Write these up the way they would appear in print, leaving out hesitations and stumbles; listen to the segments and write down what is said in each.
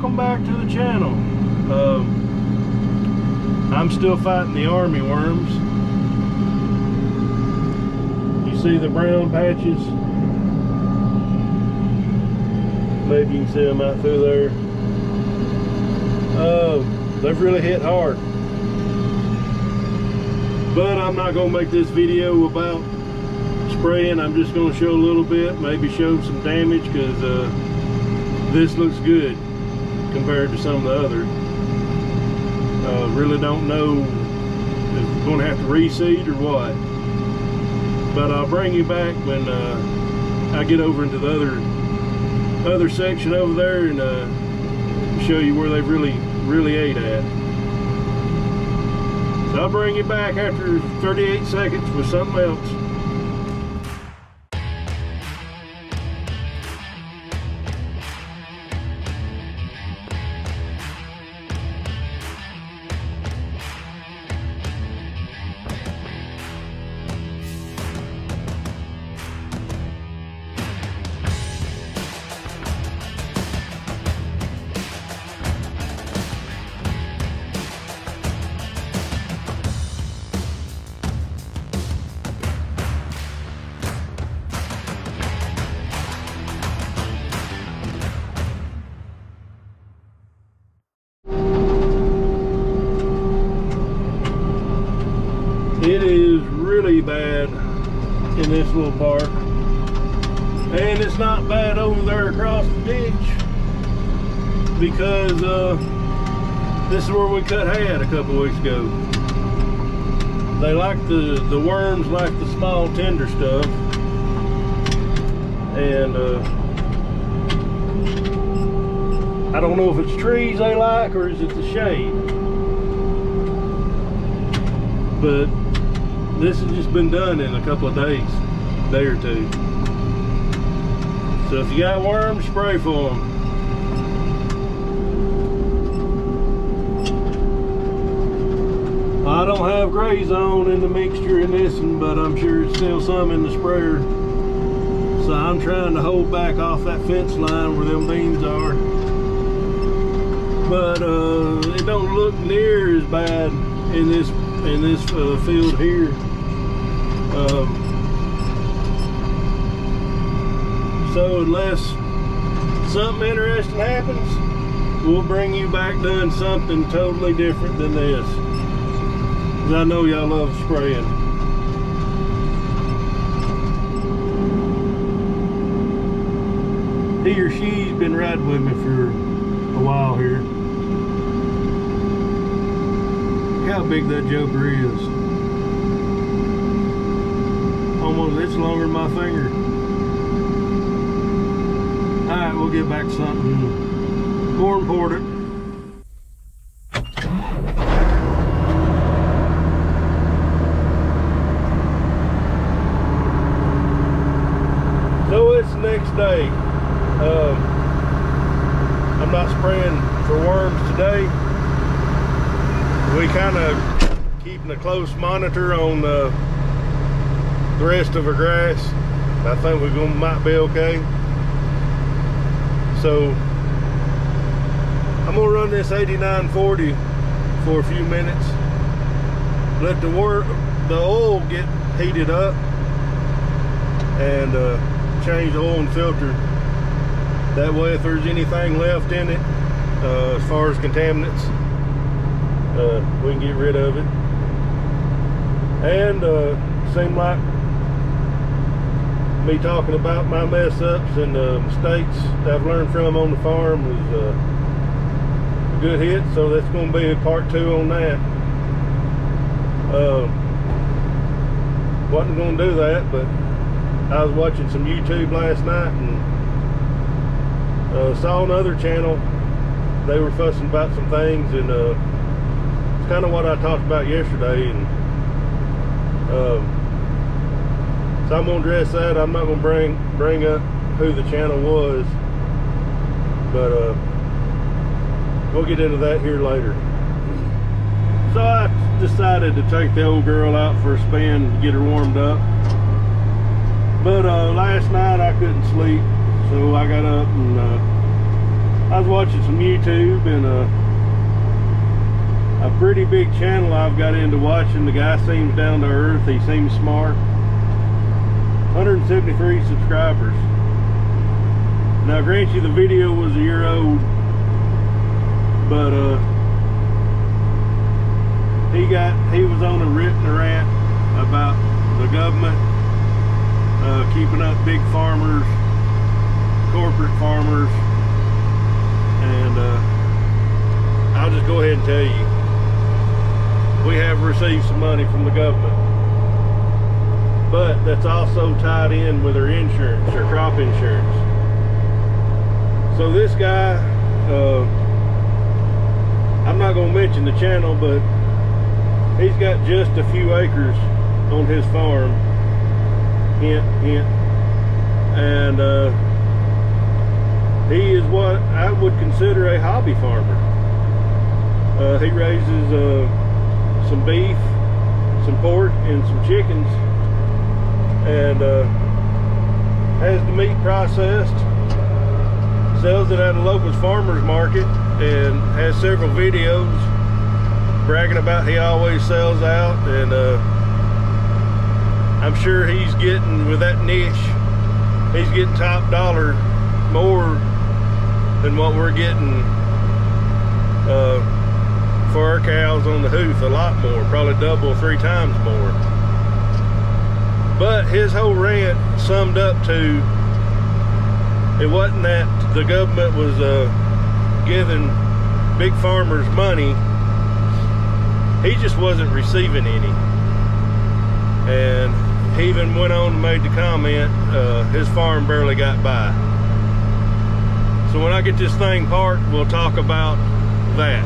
welcome back to the channel. I'm still fighting the army worms. You see the brown patches? Maybe you can see them out through there. They've really hit hard. But I'm not going to make this video about spraying. I'm just going to show a little bit, maybe show some damage, because this looks good compared to some of the other. Really don't know if we're going to have to reseed or what. But I'll bring you back when I get over into the other section over there and show you where they've really ate at. So I'll bring you back after 38 seconds with something else. It is really bad in this little park, and it's not bad over there across the ditch, because this is where we cut hay at a couple of weeks ago. They like the worms like the small tender stuff, and I don't know if it's trees they like or is it the shade, but this has just been done in a couple of days, day or two. So if you got worms, spray for them. I don't have gray zone in the mixture in this one, but I'm sure it's still some in the sprayer. So I'm trying to hold back off that fence line where them beans are. But it don't look near as bad in this field here. So unless something interesting happens, we'll bring you back doing something totally different than this. Because I know y'all love spraying. He or she's been riding with me for a while here. Look how big that joker is. Almost, it's longer than my finger. Alright, we'll get back to something more important. So it's the next day. I'm not spraying for worms today. We kind of keeping a close monitor on the rest of our grass. I think we might be okay. So I'm gonna run this 8940 for a few minutes. Let the oil get heated up, and change the oil and filter. That way, if there's anything left in it, as far as contaminants, we can get rid of it. And seemed like me talking about my mess ups and mistakes that I've learned from on the farm was a good hit, so that's going to be a part 2 on that. Wasn't going to do that, but I was watching some YouTube last night and saw another channel. They were fussing about some things, and it's kind of what I talked about yesterday, and so I'm gonna address that. I'm not gonna bring up who the channel was, but we'll get into that here later. So I decided to take the old girl out for a spin to get her warmed up. But last night I couldn't sleep, so I got up and I was watching some YouTube, and a pretty big channel I've got into watching. The guy seems down to earth, he seems smart. 173 subscribers. Now grant you the video was a year old, but he was on a rant about the government keeping up big farmers, corporate farmers, and I'll just go ahead and tell you, we have received some money from the government, but that's also tied in with their insurance, their crop insurance. So this guy, I'm not going to mention the channel, but he's got just a few acres on his farm, hint, hint, and he is what I would consider a hobby farmer. He raises some beef, some pork, and some chickens, and has the meat processed, sells it at a local farmer's market, and has several videos bragging about he always sells out. And I'm sure he's getting, with that niche, he's getting top dollar more than what we're getting for our cows on the hoof. A lot more, probably double, 3 times more. But his whole rant summed up to, it wasn't that the government was giving big farmers money, he just wasn't receiving any. And he even went on and made the comment, his farm barely got by. So when I get this thing parked, we'll talk about that.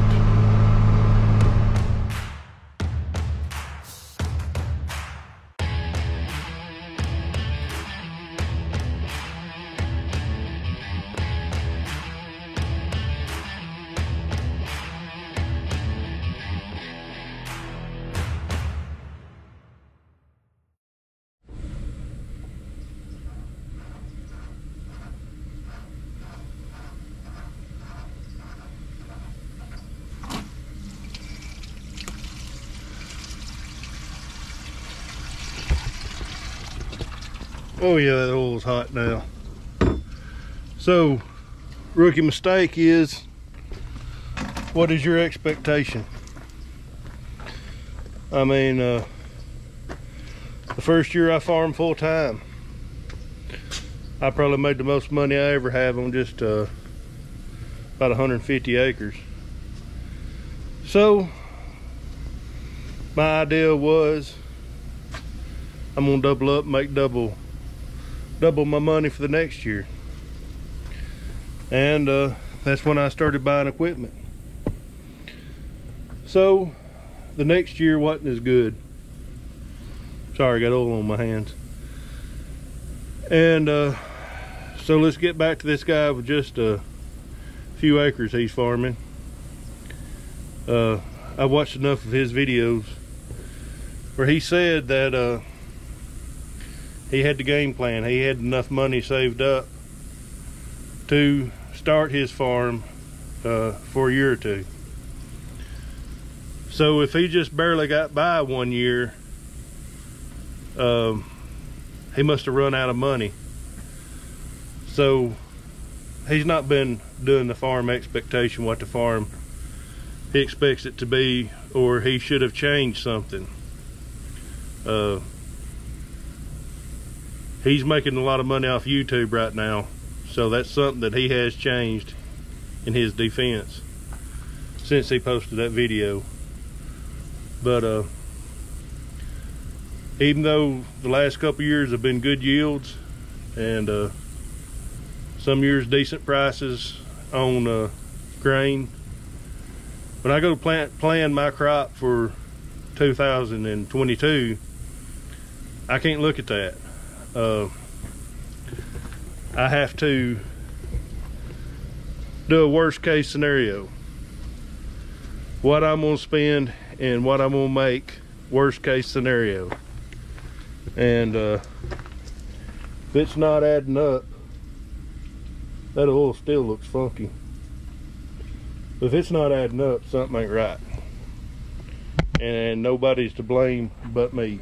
Oh yeah, that oil's hot now. So, rookie mistake is, what is your expectation? I mean, the first year I farmed full time, I probably made the most money I ever have on just about 150 acres. So, my idea was, I'm gonna double up, make double my money for the next year. And that's when I started buying equipment. So the next year wasn't as good. Sorry, I got oil on my hands. And so let's get back to this guy with just a few acres he's farming. I watched enough of his videos where he said that he had the game plan. He had enough money saved up to start his farm for a year or two. So if he just barely got by one year, he must have run out of money. So he's not been doing the farm expectation, what the farm he expects it to be, or he should have changed something. He's making a lot of money off YouTube right now, so that's something that he has changed in his defense since he posted that video. But even though the last couple years have been good yields, and some years decent prices on grain, when I go to plan my crop for 2022, I can't look at that. I have to do a worst case scenario. What I'm gonna spend and what I'm gonna make, worst case scenario. And if it's not adding up, that oil still looks funky. If it's not adding up, something ain't right. And nobody's to blame but me.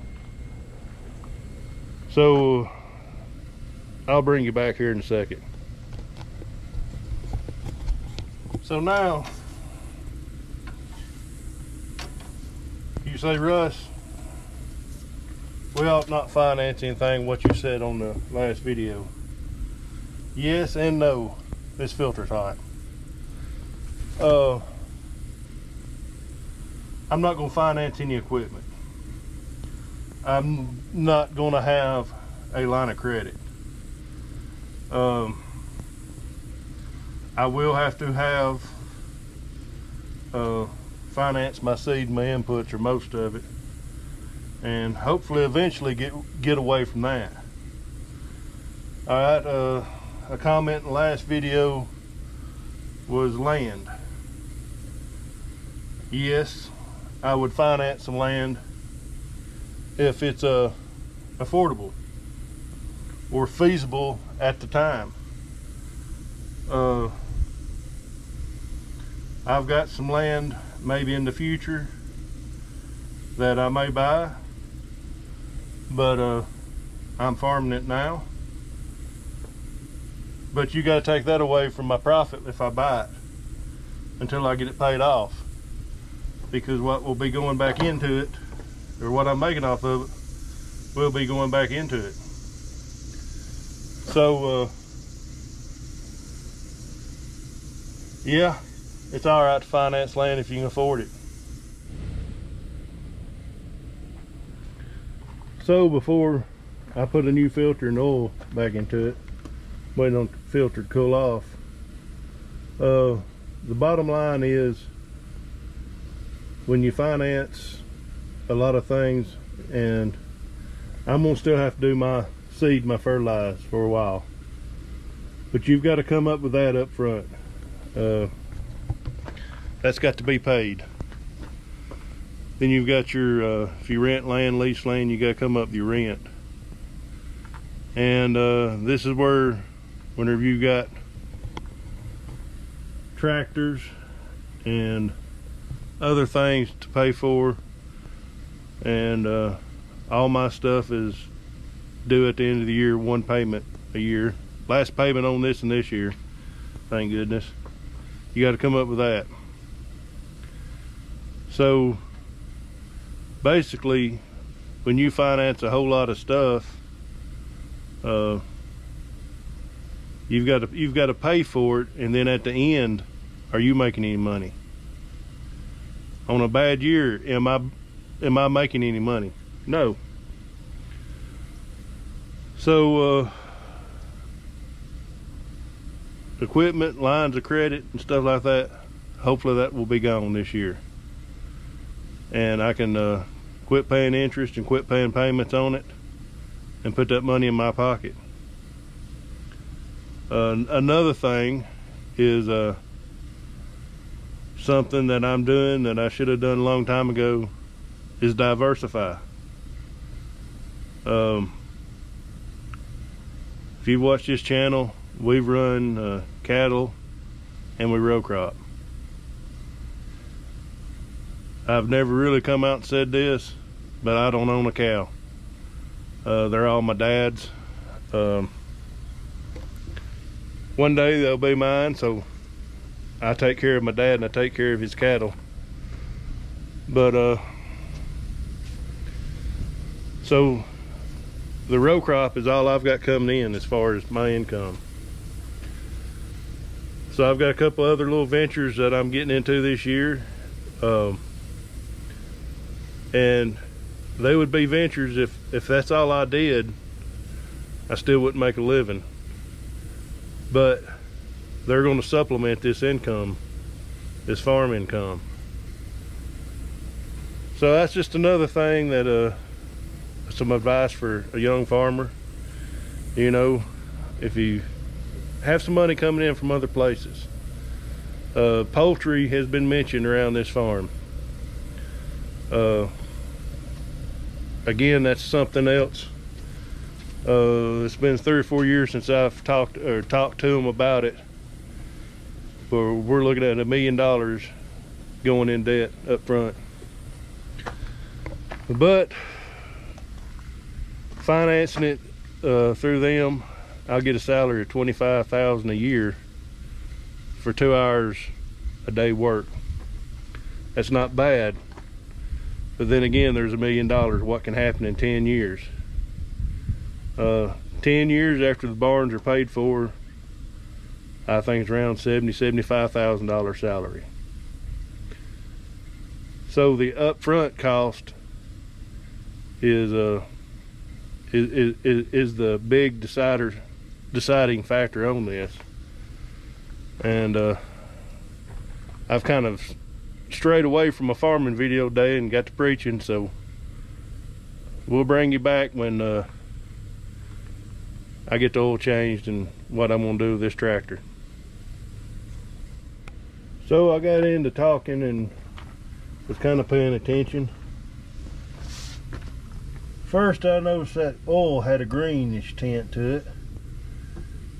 So I'll bring you back here in a second. So now you say, Russ, we ought not finance anything, what you said on the last video. Yes and no. This filter's hot. I'm not going to finance any equipment. I'm not going to have a line of credit. I will have to have finance my seed and my inputs, or most of it, and hopefully eventually get away from that. All right, a comment in the last video was land. Yes, I would finance some land if it's affordable or feasible at the time. I've got some land maybe in the future that I may buy, but I'm farming it now. But you got to take that away from my profit if I buy it until I get it paid off, because what will be going back into it, or what I'm making off of it, will be going back into it. So yeah, it's all right to finance land if you can afford it. So before I put a new filter and oil back into it, waiting on the filter to cool off, the bottom line is, when you finance a lot of things, and I'm gonna still have to do my seed, my fertilize for a while, but you've got to come up with that up front. That's got to be paid. Then you've got your if you rent land, lease land, you got to come up with your rent. And this is where, whenever you got tractors and other things to pay for, and all my stuff is due at the end of the year, one payment a year. Last payment on this and this year, thank goodness. You got to come up with that. So basically, when you finance a whole lot of stuff, you've got to pay for it, and then at the end, are you making any money? On a bad year, am I making any money? No. So equipment, lines of credit and stuff like that, hopefully that will be gone this year, and I can quit paying interest and quit paying payments on it and put that money in my pocket. Another thing is something that I'm doing that I should have done a long time ago, is diversify. If you've watched this channel, we've run cattle and we row crop. I've never really come out and said this, but I don't own a cow. They're all my dad's. One day they'll be mine, so I take care of my dad and I take care of his cattle. But so the row crop is all I've got coming in as far as my income. So I've got a couple other little ventures that I'm getting into this year, and they would be ventures if that's all I did, I still wouldn't make a living. But they're going to supplement this income, this farm income. So that's just another thing that some advice for a young farmer. You know, if you have some money coming in from other places, poultry has been mentioned around this farm. Again, that's something else. It's been 3 or 4 years since I've talked to them about it, but we're looking at $1 million going in debt up front. But financing it through them, I'll get a salary of $25,000 a year for 2 hours a day work. That's not bad, but then again, there's $1 million. What can happen in 10 years? 10 years after the barns are paid for, I think it's around $75,000 salary. So the upfront cost is the big deciding factor on this. And I've kind of strayed away from a farming video day and got to preaching, so we'll bring you back when I get the oil changed and what I'm gonna do with this tractor. So I got into talking and was kind of paying attention. First I noticed that oil had a greenish tint to it,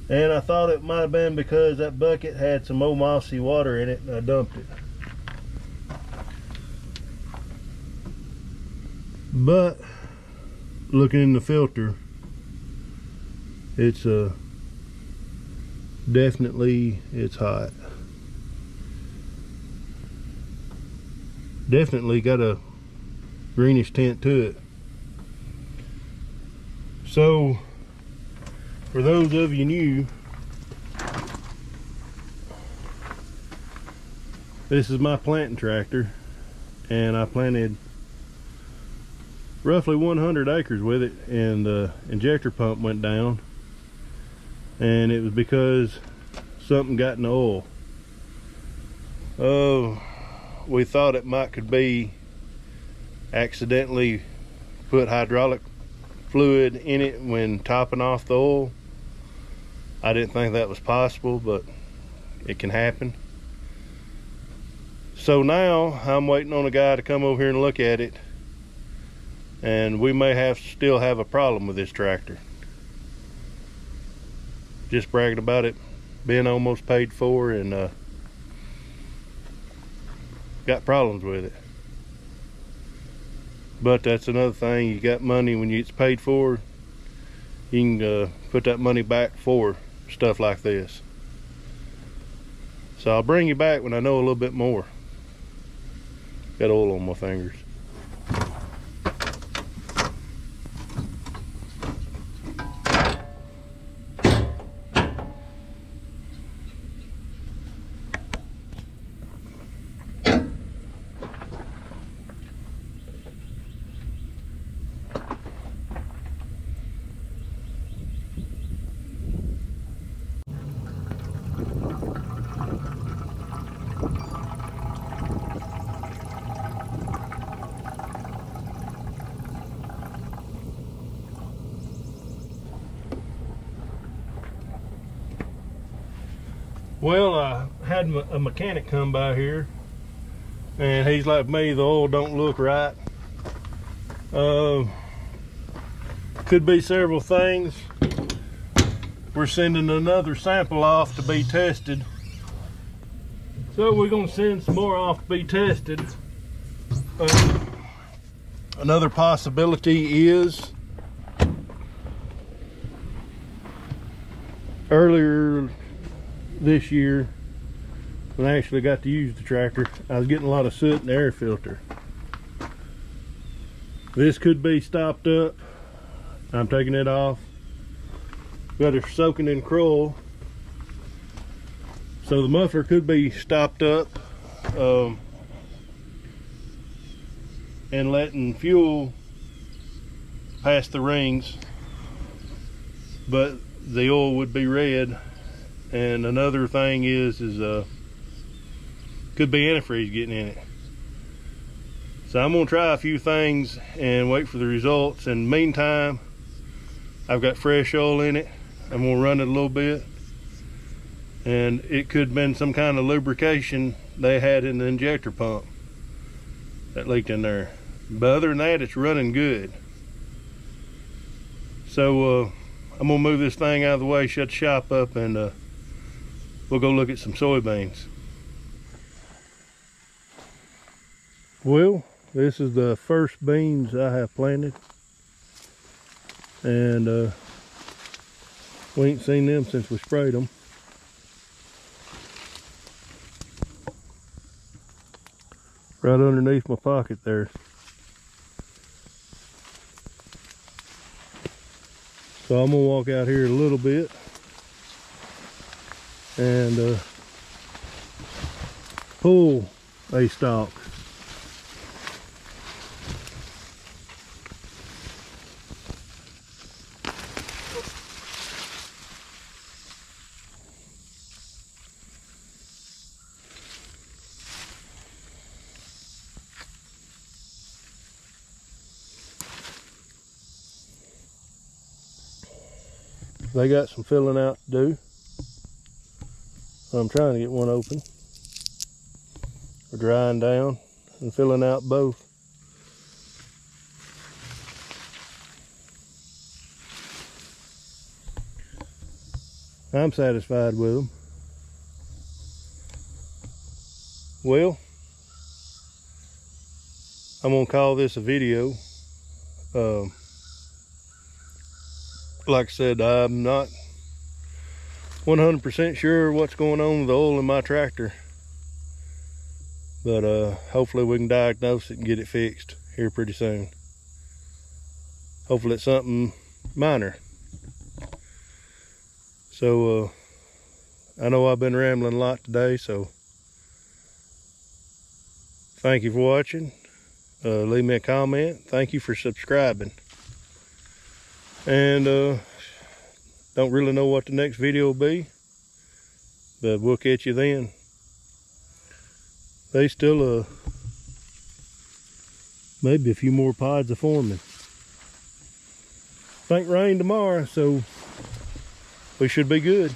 and I thought it might have been because that bucket had some old mossy water in it and I dumped it. But looking in the filter, it's definitely, it's hot. Definitely got a greenish tint to it. So for those of you new, this is my planting tractor, and I planted roughly 100 acres with it, and the injector pump went down, and it was because something got in the oil. We thought it could be accidentally put hydraulic fluid in it when topping off the oil. I didn't think that was possible, but it can happen. So now I'm waiting on a guy to come over here and look at it, and we may still have a problem with this tractor. Just bragging about it being almost paid for, and got problems with it. But that's another thing. You got money when it's paid for, you can put that money back for stuff like this. So I'll bring you back when I know a little bit more. Got oil on my fingers. Well, I had a mechanic come by here, and he's like me, the oil don't look right. Could be several things. We're sending another sample off to be tested. So we're gonna send some more off to be tested. Another possibility is earlier this year, when I actually got to use the tractor, I was getting a lot of soot in the air filter. This could be stopped up. I'm taking it off. Got it soaking in strol, so the muffler could be stopped up, and letting fuel pass the rings, but the oil would be red. And another thing is could be antifreeze getting in it. So I'm gonna try a few things and wait for the results. In the meantime, I've got fresh oil in it. I'm gonna run it a little bit, and it could have been some kind of lubrication they had in the injector pump that leaked in there. But other than that, it's running good. So I'm gonna move this thing out of the way, shut the shop up, and we'll go look at some soybeans. Well, this is the first beans I have planted, and we ain't seen them since we sprayed them. Right underneath my pocket there. So I'm gonna walk out here a little bit and pull a stalk. They got some filling out to do. I'm trying to get one open. We're drying down and filling out both. I'm satisfied with them. Well, I'm gonna call this a video. Like I said, I'm not 100% sure what's going on with the oil in my tractor, but hopefully we can diagnose it and get it fixed here pretty soon. Hopefully it's something minor. So I know I've been rambling a lot today, so thank you for watching. Leave me a comment. Thank you for subscribing. And don't really know what the next video will be, but we'll catch you then. They still maybe a few more pods are forming. Think rain tomorrow, so we should be good.